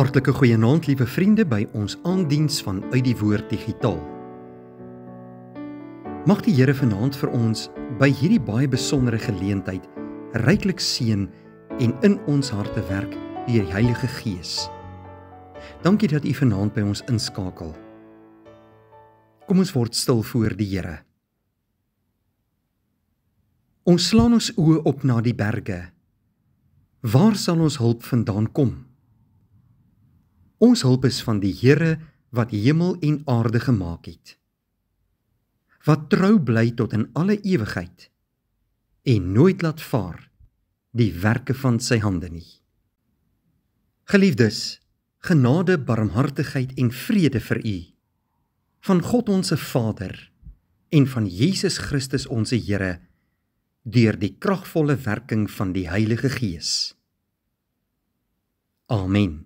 Hartlike goeienaand, liewe vriende, by ons aandiens van Uit die Woord Digitaal. Mag die Here vanaand vir ons by hierdie baie besondere geleentheid ryklik seën en in ons harte werk deur die Heilige Gees. Dankie dat U vanaand by ons inskakel. Kom ons word stil voor die Here. Ons slaan ons oë op na die berge. Waar sal ons hulp vandaan kom? Ons hulp is van die Here wat hemel en aarde gemaak het, wat trou bly tot in alle ewigheid en nooit laat vaar die werke van sy hande nie. Geliefdes, genade, barmhartigheid en vrede vir u, van God onse Vader en van Jesus Christus onse Here, deur die kragvolle werking van die Heilige Gees. Amen.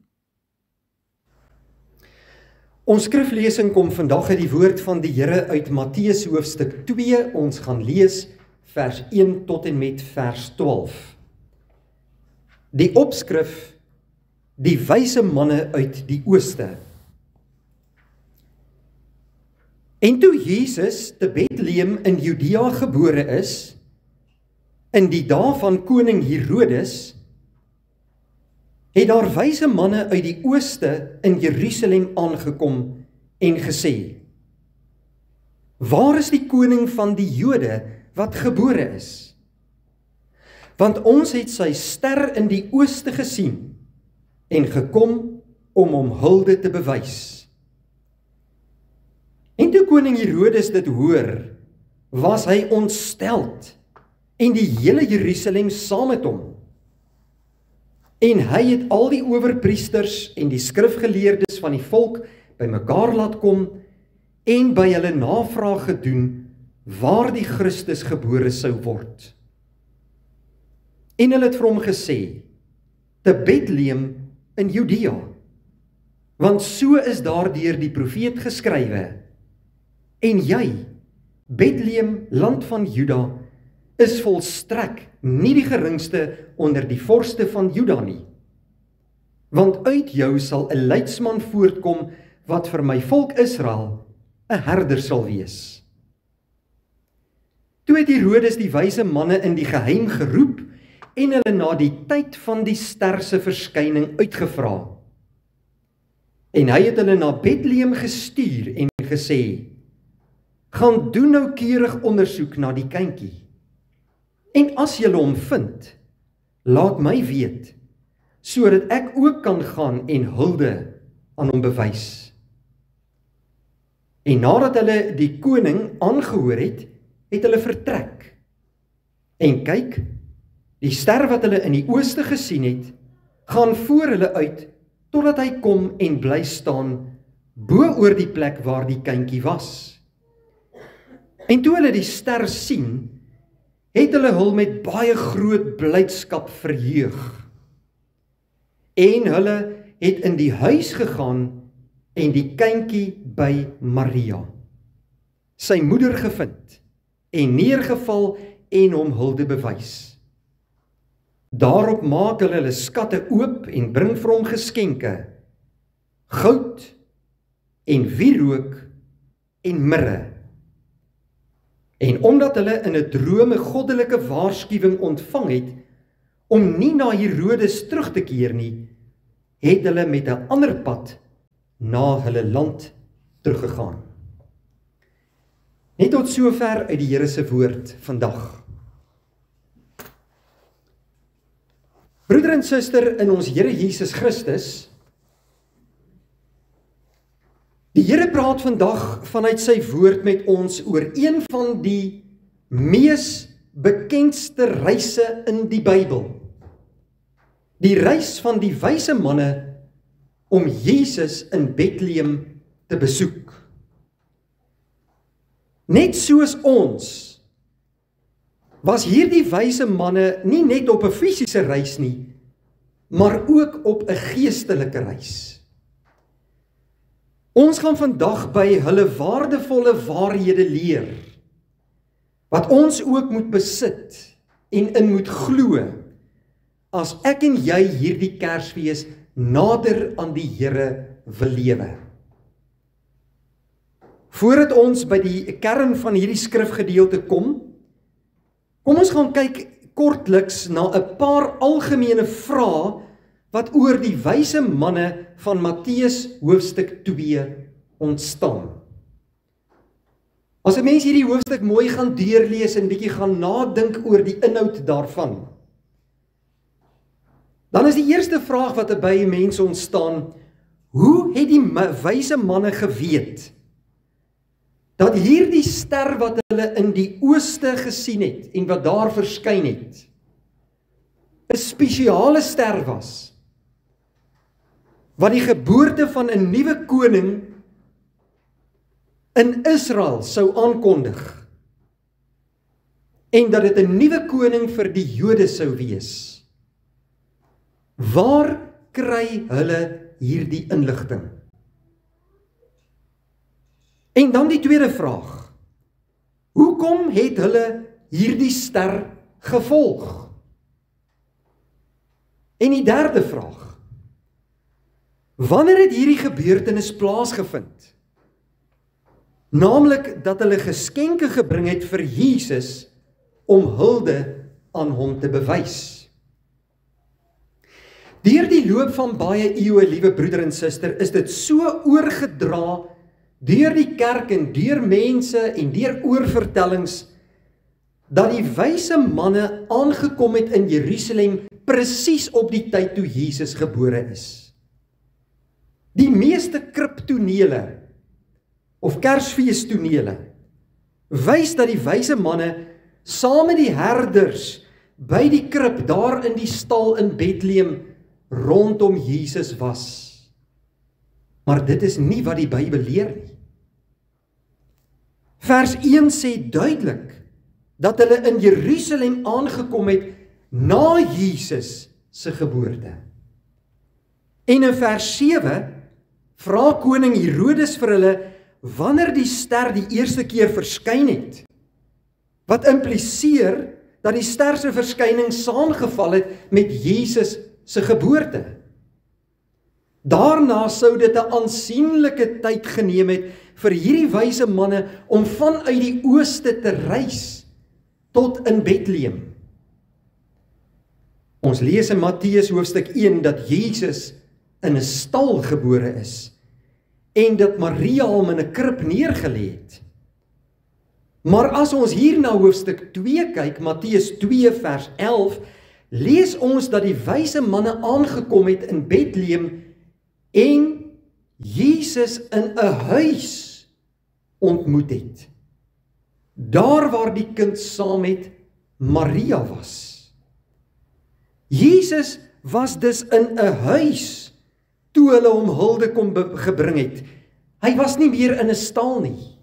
Ons skriflesing kom vandag uit die woord van die Here uit Matteus hoofstuk 2. Ons gaan lees vers 1 tot en met vers 12. Die opskrif: die wyse manne uit die ooste. En toe Jesus te Bethlehem in Judea gebore is, in die dae van koning Herodes, het daar wyse manne uit die ooste in Jerusalem aangekom en gesê: Waar is die koning van die Jode wat gebore is? Want ons het sy ster in die ooste gesien en gekom om hom hulde te bewys. En toe koning Herodes dit hoor, was hy ontsteld en die hele Jerusalem saam met hom. En hy het al die owerpriesters en die skrifgeleerdes van die volk bymekaar laat kom en by hulle navraag gedoen waar die Christus gebore sou word. En hulle het vir hom gesê: te Bethlehem in Judea, want so is daardeur die profeet geskrywe: en jy, Bethlehem, land van Juda, is volstrek nie die geringste onder die vorste van Juda nie. Want uit jou sal 'n leidsman voortkom wat vir my volk Israel 'n herder sal wees. Toe het Herodes die wyse manne in die geheim geroep en hulle na die tyd van die ster se verskyning uitgevra. En hy het hulle na Bethlehem gestuur en gesê: gaan doen noukeurig ondersoek na die kindjie. En as julle hom vind, laat my weet, sodat ek ook kan gaan en hulde aan hom bewys. En nadat hulle die koning aangehoor het, het hulle vertrek. En kyk, die ster wat hulle in die ooste gesien het, gaan voor hulle uit, totdat hy kom en bly staan, bo oor die plek waar die kindjie was. En toe hulle die ster sien, het hulle hul met baie groot blydskap verheug. En hulle het in die huis gegaan en die kindjie by Maria, sy moeder, gevind en neergeval en hom hulde bewys. Daarop maak hulle skatte oop en bring vir hom geskenke: goud en wierook en mirre. En omdat hulle in 'n droom 'n goddelike waarskuwing ontvang het om nie na Herodes terug te keer nie, het hulle met 'n ander pad na hulle land teruggegaan. Net tot sover uit die Here se woord vandag. Broeder en suster in ons Here Jesus Christus, die Here praat vandag vanuit sy woord met ons oor een van die mees bekendste reise in die Bybel. Die reis van die wyse manne om Jesus in Bethlehem te besoek. Net soos ons, was hierdie wyse manne nie net op 'n fisiese reis nie, maar ook op 'n geestelike reis. Ons gaan vandag by hulle waardevolle waarhede leer, wat ons ook moet besit en in moet glo, as ek en jy hierdie Kersfees nader aan die Here wil lewe. Voordat ons by die kern van hierdie skrifgedeelte kom ons gaan kyk kortliks na 'n paar algemene vrae wat oor die wyse manne van Matteus hoofstuk 2 ontstaan. As 'n mens hierdie hoofstuk mooi gaan deurlees en bietjie gaan nadink oor die inhoud daarvan, dan is die eerste vraag wat by mense ontstaan, hoe het die wyse manne geweet dat hierdie ster wat hulle in die ooste gesien het en wat daar verskyn het, 'n spesiale ster was, wat die geboorte van 'n nuwe koning in Israel sou aankondig, en dat dit 'n nuwe koning vir die Jode sou wees? Waar kry hulle hierdie inligting? En dan die tweede vraag, hoekom het hulle hierdie ster gevolg? En die derde vraag, wanneer het hierdie gebeurtenis plaasgevind? Naamlik dat hulle geskenke gebring het vir Jesus om hulde aan hom te bewys. Deur die loop van baie eeue, liewe broeder en suster, is dit so oorgedra deur die kerk en deur mense en deur oorvertellings, dat die wyse manne aangekom het in Jerusalem presies op die tyd toe Jesus gebore is. Die meeste kribtonele of Kersfeestonele wys dat die wyse manne saam met die herders by die krib daar in die stal in Bethlehem rondom Jesus was. Maar dit is nie wat die Bybel leer nie. Vers 1 sê duidelik dat hulle in Jerusalem aangekom het na Jesus se geboorte. En in vers 7 vra koning Herodes vir hulle wanneer die ster die eerste keer verskyn het, wat impliseer dat die ster se verskyning saamgeval het met Jesus se geboorte. Daarna sou dit 'n aansienlike tyd geneem het vir hierdie wyse manne om vanuit die ooste te reis tot in Bethlehem. Ons lees in Matteus hoofstuk 1 dat Jesus in 'n stal gebore is en dat Maria hom in 'n krib neergelê het. Maar as ons hier na hoofstuk 2 kyk, Matteus 2 vers 11, lees ons dat die wyse manne aangekom het in Bethlehem en Jesus in 'n huis ontmoet het. Daar waar die kind saam met Maria was. Jesus was dus in 'n huis toe hulle hom hulde kon gebring het. Hy was nie meer in 'n stal nie.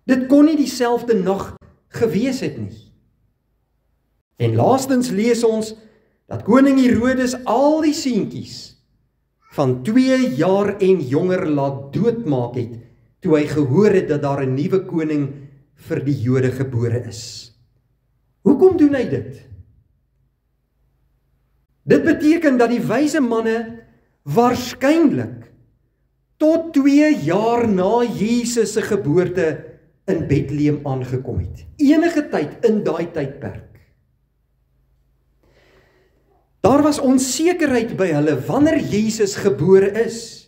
Dit kon nie dieselfde nag gewees het nie. En laastens lees ons dat koning Herodes al die seentjies van 2 jaar en jonger laat doodmaak het, toe hy gehoor het dat daar 'n nuwe koning vir die Jode gebore is. Hoekom doen hy dit? Dit beteken dat die wyse manne waarskynlik tot 2 jaar na Jesus se geboorte in Bethlehem aangekom het. Enige tyd in daai tydperk. Daar was onsekerheid by hulle wanneer Jesus gebore is.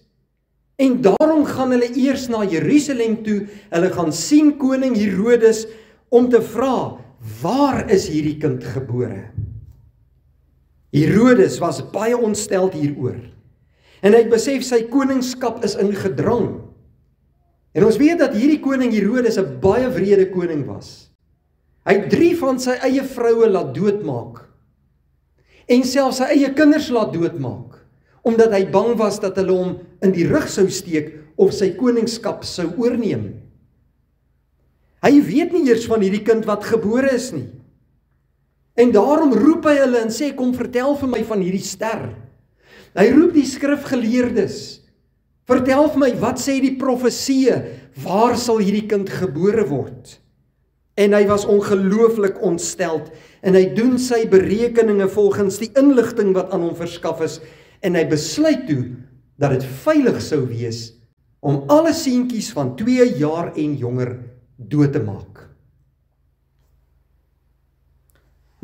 En daarom gaan hulle eers na Jerusalem toe, hulle gaan sien koning Herodes om te vra, waar is hierdie kind gebore? Herodes was baie ontsteld hieroor. En hy het besef sy koningskap is in gedrang. En ons weet dat hierdie koning Herodes 'n baie wrede koning was. Hy het 3 van sy eie vroue laat doodmaak. En selfs sy eie kinders laat doodmaak, omdat hy bang was dat hulle hom in die rug sou steek of sy koningskap sou oorneem. Hy weet nie eers van hierdie kind wat gebore is nie. En daarom roep hy hulle en sê, kom vertel vir my van hierdie ster. Hy roep die skrifgeleerdes, vertel vir my, wat sê die profeseë, waar sal hierdie kind gebore word? En hy was ongelooflik ontsteld, en hy doen sy berekeninge volgens die inligting wat aan hom verskaf is, en hy besluit toe dat dit veilig sou wees om alle seentjies van 2 jaar en jonger dood te maak.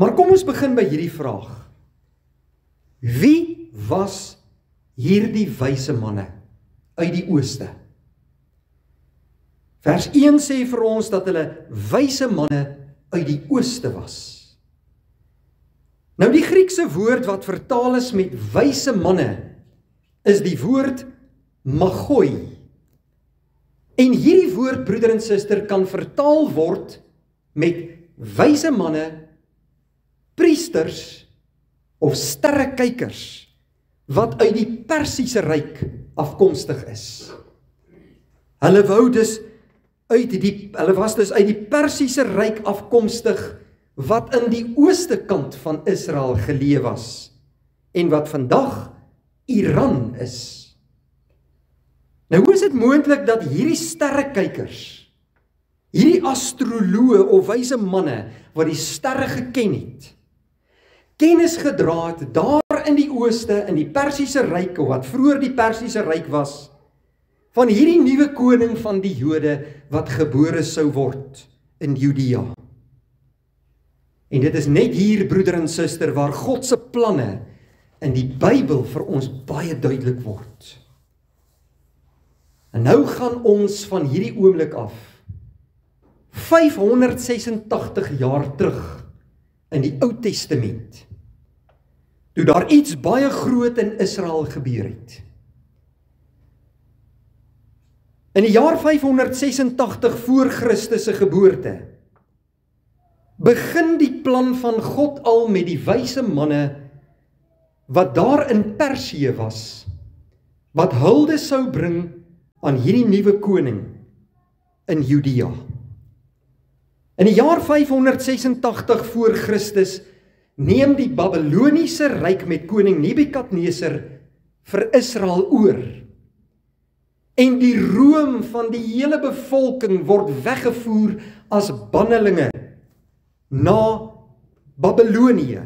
Maar kom ons begin by hierdie vraag. Wie was hierdie wyse manne uit die ooste? Vers 1 sê vir ons dat hulle wyse manne uit die ooste was. Nou die Griekse woord wat vertaal is met wyse manne, is die woord magoi. En hierdie woord, broeder en suster, kan vertaal word met wyse manne, priesters of sterrekykers wat uit die Persiese ryk afkomstig is. Hulle was dus uit die Persiese ryk afkomstig wat in die ooste kant van Israel geleë was en wat vandag Iran is. Nou hoe is dit moontlik dat hierdie sterrekykers, hierdie astroloë of wyse manne wat die sterre geken het, kennis gedra het daar in die ooste, in die Persiese ryk, of wat vroeër die Persiese ryk was, van hierdie nuwe koning van die Jode wat gebore sou word in Judea. En dit is net hier, broeder en suster, waar God se planne in die Bybel vir ons baie duidelik word. En nou gaan ons van hierdie oomblik af 586 jaar terug in die Ou Testament, toe daar iets baie groot in Israel gebeur het. In die jaar 586 voor Christus se geboorte, begin die plan van God al met die wyse manne wat daar in Persië was, wat hulde sou bring aan hierdie nuwe koning in Judea. In die jaar 586 voor Christus neem die Babyloniese ryk met koning Nebukadneser vir Israel oor. En die roem van die hele bevolking word weggevoer as bannelinge na Babylonië,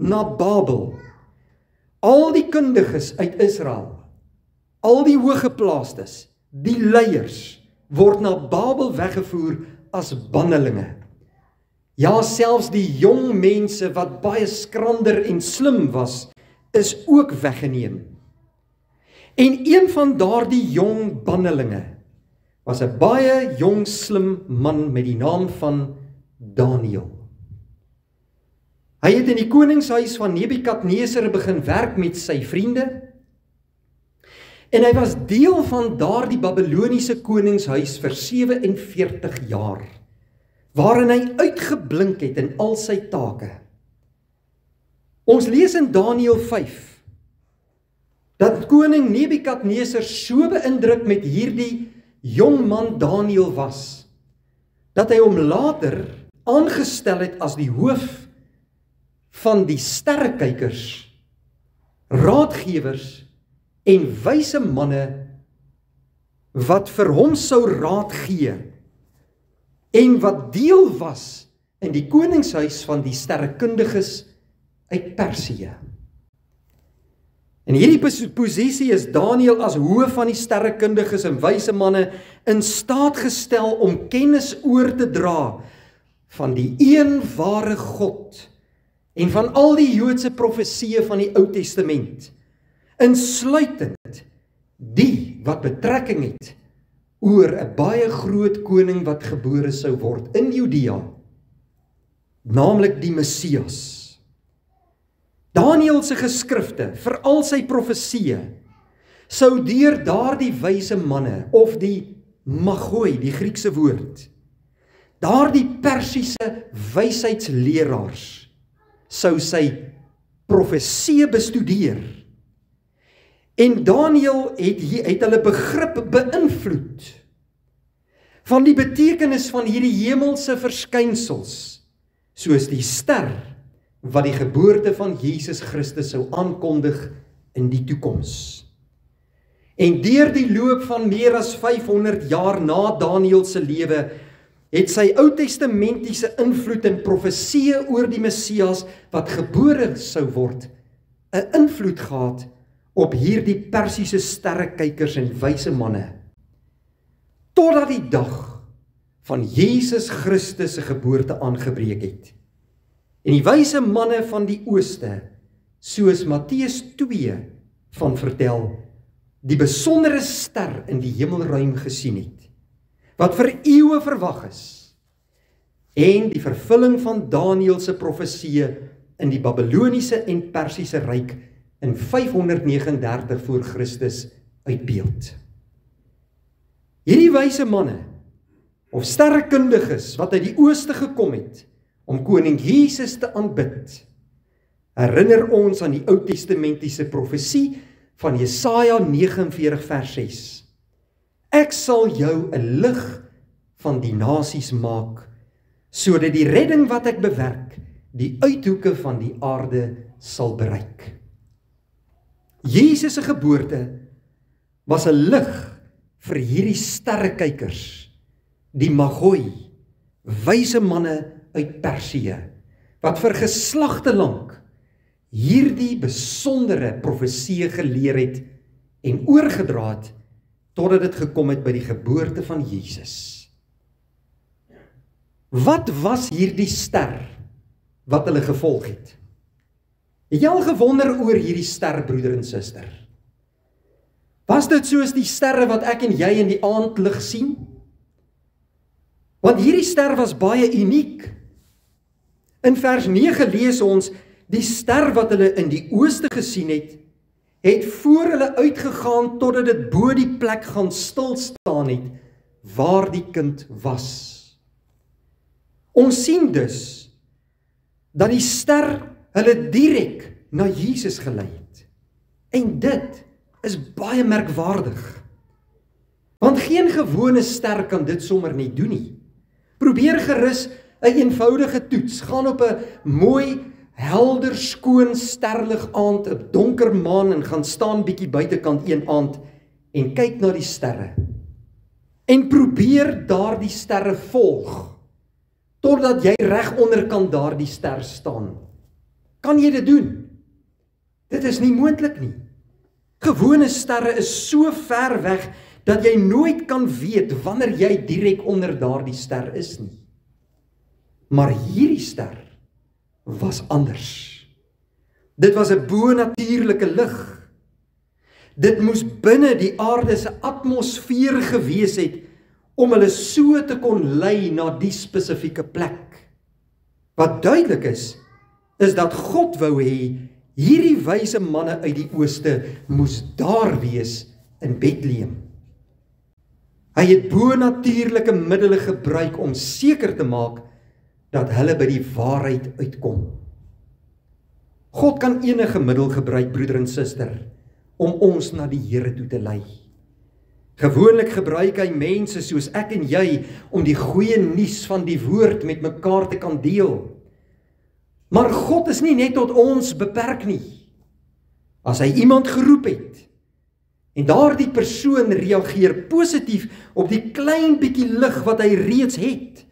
na Babel. Al die kundiges uit Israel, al die hooggeplaastes, die leiers, word na Babel weggevoer as bannelinge. Ja, selfs die jong mense wat baie skrander en slim was, is ook weggeneem. En een van daardie jong bannelinge was 'n baie jong slim man met die naam van Daniël. Hy het in die koningshuis van Nebukadneser begin werk met sy vriende, en hy was deel van daardie Babyloniese koningshuis vir 47 jaar, waarin hy uitgeblink het in al sy take. Ons lees in Daniël 5, dat koning Nebukadneser so beïndruk met hierdie jong man Daniël was, dat hy hom later aangestel het as die hoof van die sterrekykers, raadgewers en wyse manne wat vir hom sou raad gee en wat deel was in die koningshuis van die sterrekundiges uit Persië. In hierdie posisie is Daniël as hoof van die sterrekundiges en wyse manne in staat gestel om kennis oor te dra van die een ware God en van al die Joodse profesieë van die Ou Testament, insluitend die wat betrekking het oor 'n baie groot koning wat gebore sou word in Judea, naamlik die Messias. Daniël se geskrifte, veral sy profesieë, sou deur daardie wyse manne, of die magoi, die Griekse woord, daardie Persiese wysheidsleraars, sou sy profesieë bestudeer. En Daniël het hulle begrip beïnvloed van die betekenis van hierdie hemelse verskynsels, soos die ster wat die geboorte van Jesus Christus sou aankondig in die toekoms. En deur die loop van meer as 500 jaar na Daniël se lewe, het sy Ou Testamentiese invloed en profesieë oor die Messias wat gebore sou word, 'n invloed gehad op hierdie Persiese sterrekykers en wyse manne, totdat die dag van Jesus Christus se geboorte aangebreek het. En die wyse manne van die ooste, soos Matteus 2 van vertel, die besondere ster in die hemelruim gesien het, wat vir eeue verwag is, en die vervulling van Daniël se profeseë in die Babyloniese en Persiese ryk in 539 voor Christus uitbeeld. Hierdie wyse manne, of sterrekundiges wat uit die ooste gekom het, om koning Jesus te aanbid, herinner ons aan die Ou Testamentiese profesie van Jesaja 49 vers 6. Ek sal jou 'n lig van die nasies maak, sodat die redding wat ek bewerk, die uithoeke van die aarde sal bereik. Jesus se geboorte was 'n lig vir hierdie sterrekykers, die Magoi, wyse manne uit Persië, wat vir geslagte lank hierdie besondere profeseë geleer het en oorgedra het, totdat dit gekom het by die geboorte van Jesus. Wat was hierdie ster wat hulle gevolg het? Het jy al gewonder oor hierdie ster, broeder en suster? Was dit soos die sterre wat ek en jy in die aandlig sien? Want hierdie ster was baie uniek. In vers 9 lees ons, die ster wat hulle in die ooste gesien het, het voor hulle uitgegaan totdat dit bo die plek gaan stilstaan het, waar die kind was. Ons sien dus, dat die ster hulle direk na Jesus gelei het. En dit is baie merkwaardig. Want geen gewone ster kan dit sommer nie doen nie. Probeer gerus 'n eenvoudige toets, gaan op 'n mooi, helder, skoon, sterlig aand, 'n donker maan en gaan staan bietjie buitekant een aand en kyk na die sterre. En probeer daardie sterre volg, totdat jy reg onderkant daardie ster staan. Kan jy dit doen? Dit is nie moontlik nie. Gewone sterre is so ver weg, dat jy nooit kan weet wanneer jy direk onder daardie ster is nie. Maar hierdie ster was anders. Dit was 'n bonatuurlike lig. Dit moes binne die aarde se atmosfeer gewees het, om hulle so te kon lei na die spesifieke plek. Wat duidelik is dat God wou hê, hierdie wyse manne uit die ooste moes daar wees in Bethlehem. Hy het bonatuurlike middele gebruik om seker te maak dat hulle by die waarheid uitkom. God kan enige middel gebruik, broeder en suster, om ons na die Here toe te lei. Gewoonlik gebruik hy mense soos ek en jy om die goeie nuus van die woord met mekaar te kan deel. Maar God is nie net tot ons beperk nie. As hy iemand geroep het, en daardie persoon reageer positief op die klein bietjie lig wat hy reeds het,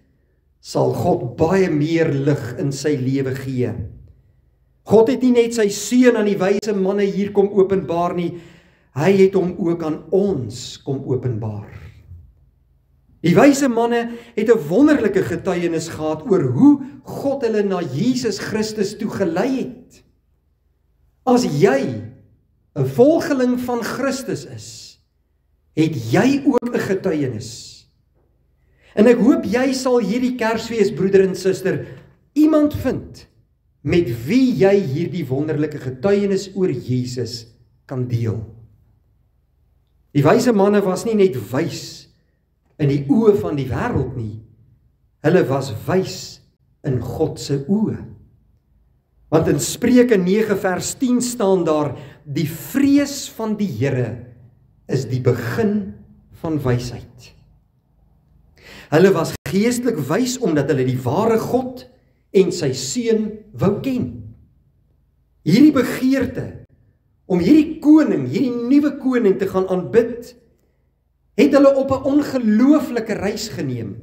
sal God baie meer lig in sy lewe gee. God het nie net sy seun aan die wyse manne hier kom openbaar nie, hy het hom ook aan ons kom openbaar. Die wyse manne het 'n wonderlike getuienis gehad oor hoe God hulle na Jesus Christus toe gelei het. As jy 'n volgeling van Christus is, het jy ook 'n getuienis. En ek hoop jy sal hierdie Kersfees, broeder en suster, iemand vind met wie jy hierdie wonderlike getuienis oor Jesus kan deel. Die wyse manne was nie net wys in die oë van die wêreld nie, hulle was wys in God se oë. Want in Spreuke 9 vers 10 staan daar, die vrees van die Here is die begin van wysheid. Hulle was geestelik wys omdat hulle die ware God en sy seun wou ken. Hierdie begeerte om hierdie koning, hierdie nuwe koning te gaan aanbid, het hulle op 'n ongelooflike reis geneem.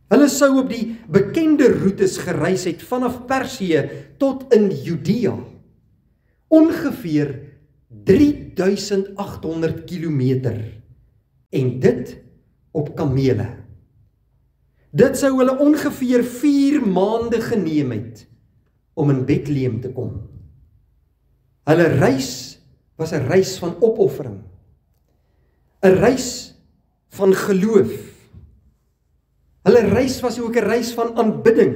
Hulle sou op die bekende roetes gereis het vanaf Persië tot in Judea. Ongeveer 3800 kilometer, en dit op kamele. Dit sou hulle ongeveer 4 maande geneem het, om in Bethlehem te kom. Hulle reis was 'n reis van opoffering, 'n reis van geloof. Hulle reis was ook 'n reis van aanbidding,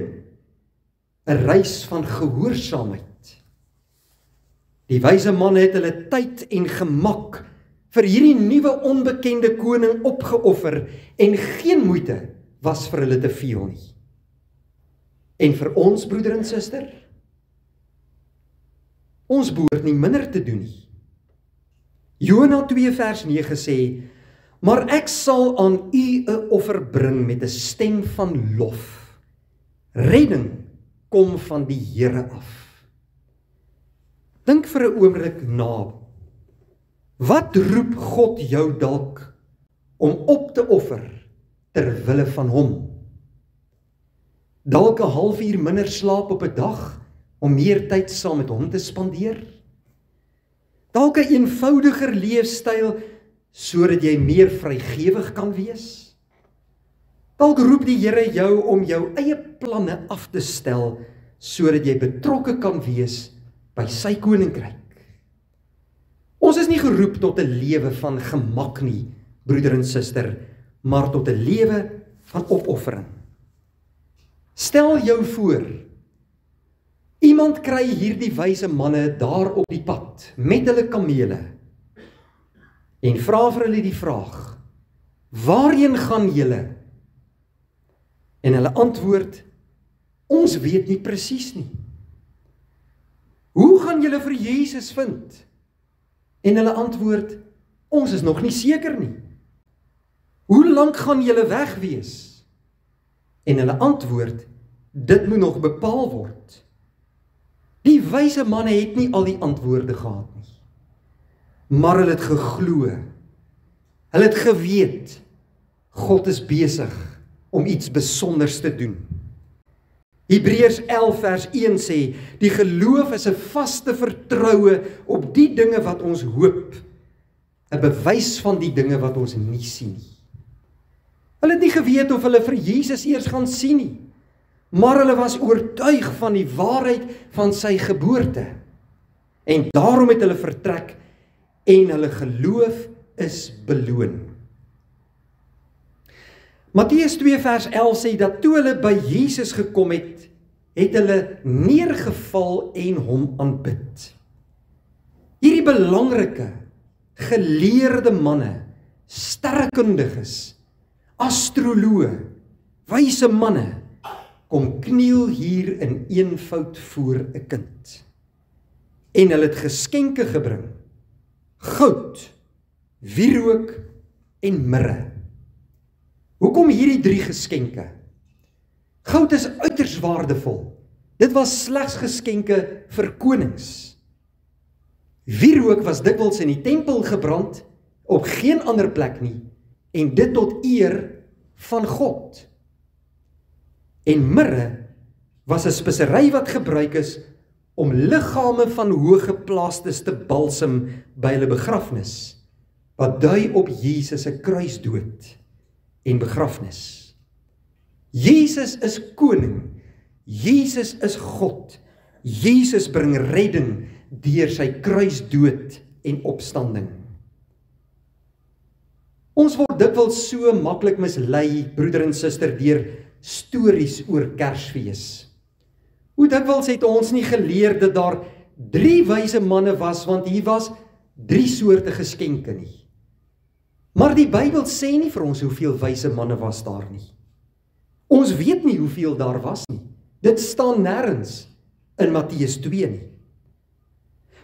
'n reis van gehoorsaamheid. Die wyse manne het hulle tyd en gemak vir hierdie nuwe onbekende koning opgeoffer, en geen moeite was vir hulle te veel nie. En vir ons, broeder en suster, ons behoort nie minder te doen nie. Jona 2 vers 9 sê, maar ek sal aan u 'n offer bring met 'n stem van lof. Redding kom van die Here af. Dink vir 'n oomblik na. Wat roep God jou dalk om op te offer ter wille van hom? Dalk 'n halfuur minder slaap op 'n dag om meer tyd saam met hom te spandeer? Dalk 'n eenvoudiger leefstyl sodat jy meer vrygewig kan wees? Dalk roep die Here jou om jou eie planne af te stel sodat jy betrokke kan wees by sy koninkryk. Ons is nie geroep tot 'n lewe van gemak nie, broeder en suster, maar tot 'n lewe van opoffering. Stel jou voor, iemand kry hierdie wyse manne daar op die pad, met hulle kamele, en vra vir hulle die vraag, waarheen gaan julle? En hulle antwoord, ons weet nie presies nie. Hoe gaan julle vir Jesus vind? En hulle antwoord, ons is nog nie seker nie. Hoe lank gaan julle weg wees? En hulle antwoord, dit moet nog bepaal word. Die wyse manne het nie al die antwoorde gehad nie. Maar hulle het geglo. Hulle het geweet, God is besig om iets besonders te doen. Hebreërs 11 vers 1 sê, die geloof is 'n vaste vertroue op die dinge wat ons hoop, 'n bewys van die dinge wat ons nie sien nie. Hulle het nie geweet of hulle vir Jesus eers gaan sien nie, maar hulle was oortuig van die waarheid van sy geboorte. En daarom het hulle vertrek en hulle geloof is beloon. Matteus 2 vers 11 sê dat toe hulle by Jesus gekom het, het hulle neergeval en hom aanbid. Hierdie belangrike, geleerde manne, sterrekundiges, astroloë, wyse manne, kom kniel hier in eenvoud voor 'n kind. En hulle het geskenke gebring, goud, wierook en mirre. Hoekom hierdie 3 geskenke? Goud is uiters waardevol. Dit was slegs geskenke vir konings. Wierook was dikwels in die tempel gebrand, op geen ander plek nie, en dit tot eer van God. En mirre was 'n spesery wat gebruik is om liggame van hoëgeplaastes te balsem by hulle begrafnis, wat dui op Jesus se kruisdood en begrafnis. Jesus is koning, Jesus is God, Jesus bring redding deur sy kruisdood en opstanding. Ons word dikwels so maklik mislei, broeder en suster, deur stories oor Kersfees. Hoe dikwels het ons nie geleer dat daar 3 wyse manne was, want hier was 3 soorte geskenke nie. Maar die Bybel sê nie vir ons hoeveel wyse manne was daar nie. Ons weet nie hoeveel daar was nie. Dit staan nêrens in Matteus 2 nie.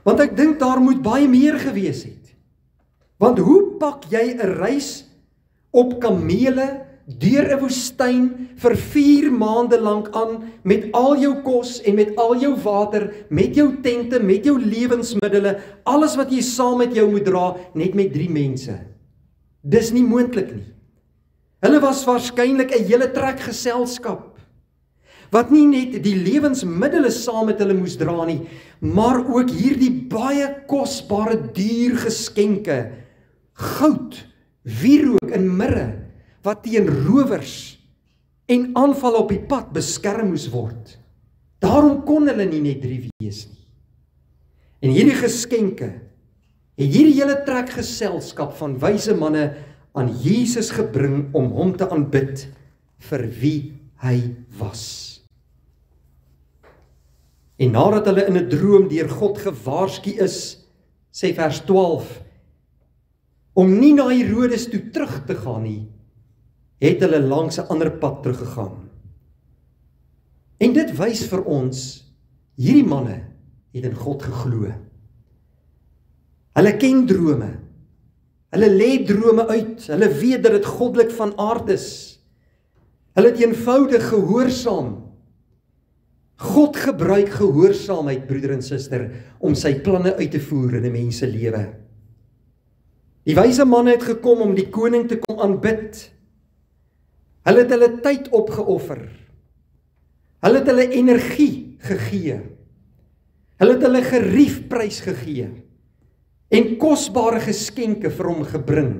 Want ek dink daar moet baie meer gewees het. Want hoe pak jy 'n reis op kamele deur 'n woestyn vir 4 maande lank aan met al jou kos en met al jou water, met jou tente, met jou lewensmiddele, alles wat jy saam met jou moet dra, net met 3 mense? Dis nie moontlik nie. Hulle was waarskynlik 'n hele trek geselskap. wat nie net die lewensmiddele saam met hulle moes dra nie, maar ook hierdie baie kosbare duur geskenke, goud, wierook en mirre, wat teen rowers en aanval op die pad beskerm moes word. Daarom kon hulle nie net 3 wees nie. En hierdie geskenke het hierdie hele trek geselskap van wyse manne aan Jesus gebring om hom te aanbid vir wie hy was. En nadat hulle in 'n droom deur God gewaarsku is, sê vers 12, om nie na Herodes toe terug te gaan nie, het hulle langs 'n ander pad teruggegaan. En dit wys vir ons, hierdie manne het in God geglo. Hulle ken drome, hulle lê drome uit, hulle weet dat dit goddelik van aard is. Hulle het eenvoudig gehoorsaam. God gebruik gehoorsaamheid, broeder en suster, om sy planne uit te voer in 'n mens se lewe. Die wyse manne het gekom om die koning te kom aanbid. Hulle het hulle tyd opgeoffer. Hulle het hulle energie gegee. Hulle het hulle geriefprys gegee en kosbare geskenke vir hom gebring.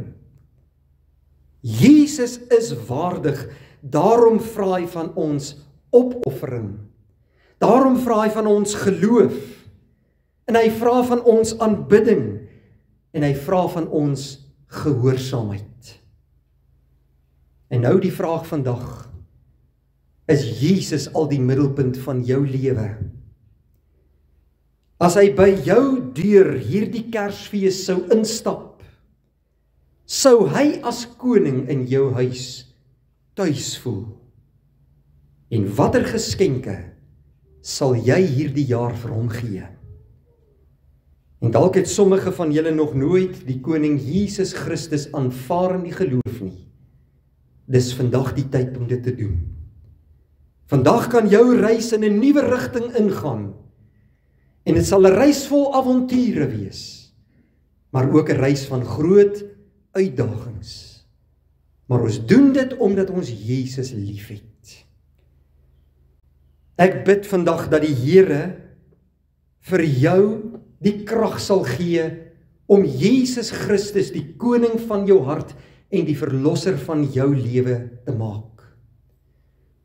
Jesus is waardig, daarom vra hy van ons opoffering. Daarom vra hy van ons geloof. En hy vra van ons aanbidding. En hy vra van ons gehoorsaamheid. En nou die vraag vandag, is Jesus al die middelpunt van jou lewe? As hy by jou deur hierdie Kersfees sou instap, sou hy as koning in jou huis tuis voel? En watter geskenke sal jy hierdie jaar vir hom gee? En dalk het sommige van julle nog nooit die koning Jesus Christus aanvaar in die geloof nie. Dis vandag die tyd om dit te doen. Vandag kan jou reis in 'n nuwe rigting ingaan. En dit sal 'n reis vol avonture wees, maar ook 'n reis van groot uitdagings. Maar ons doen dit omdat ons Jesus liefhet. Ek bid vandag dat die Here vir jou die krag sal gee om Jesus Christus die koning van jou hart en die verlosser van jou lewe te maak.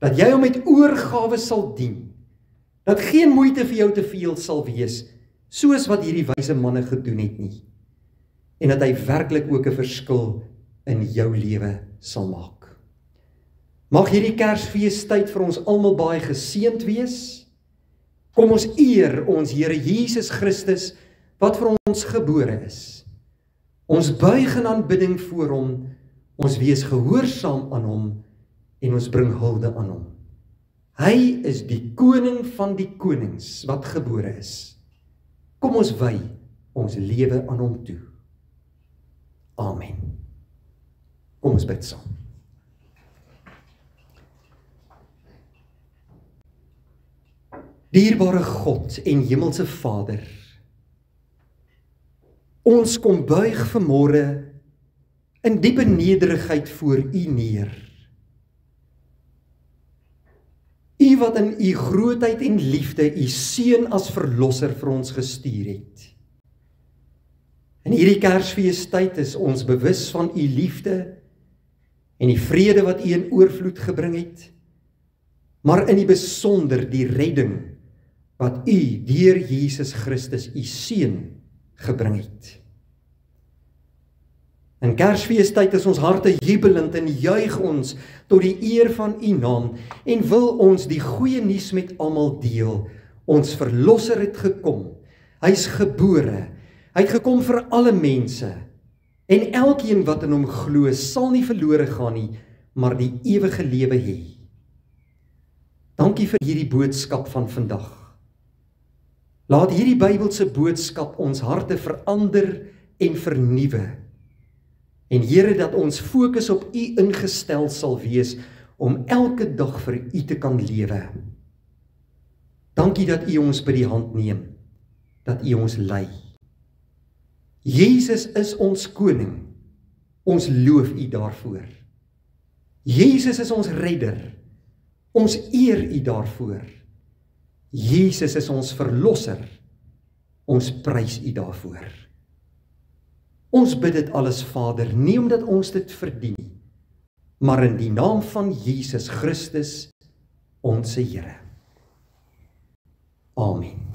Dat jy hom met oorgawe sal dien. Dat geen moeite vir jou te veel sal wees, soos wat hierdie wyse manne gedoen het nie. En dat hy werklik ook 'n verskil in jou lewe sal maak. Mag hierdie Kersfeestyd vir ons almal baie geseënd wees. Kom ons eer ons Here Jesus Christus, wat vir ons gebore is. Ons buig in aanbidding voor hom, ons wees gehoorsaam aan hom, en ons bring hulde aan hom. Hy is die koning van die konings wat gebore is. Kom ons wy ons lewe aan hom toe. Amen. Kom ons bid saam. Dierbare God en hemelse Vader, ons kom buig vanmôre in diepe nederigheid voor U neer. U wat in U grootheid en liefde U seun as verlosser vir ons gestuur het. In hierdie Kersfeestyd is ons bewus van U liefde en die vrede wat U in oorvloed gebring het, maar in die besonder die redding wat U deur Jesus Christus U seun gebring het. In Kersfeestyd is ons harte jubelend en juig ons tot die eer van U naam en wil ons die goeie nuus met almal deel. Ons verlosser het gekom. Hy's gebore. Hy het gekom vir alle mense. En elkeen wat in hom glo, sal nie verlore gaan nie, maar die ewige lewe hê. Dankie vir hierdie boodskap van vandag. Laat hierdie Bybelse boodskap ons harte verander en vernuwe. En Here, dat ons fokus op U ingestel sal wees om elke dag vir U te kan lewe. Dankie dat U ons by die hand neem, dat U ons lei. Jesus is ons koning. Ons loof U daarvoor. Jesus is ons redder. Ons eer U daarvoor. Jesus is ons verlosser. Ons prys U daarvoor. Ons bid dit alles, Vader, nie omdat ons dit verdien nie, maar in die naam van Jesus Christus, ons Here. Amen.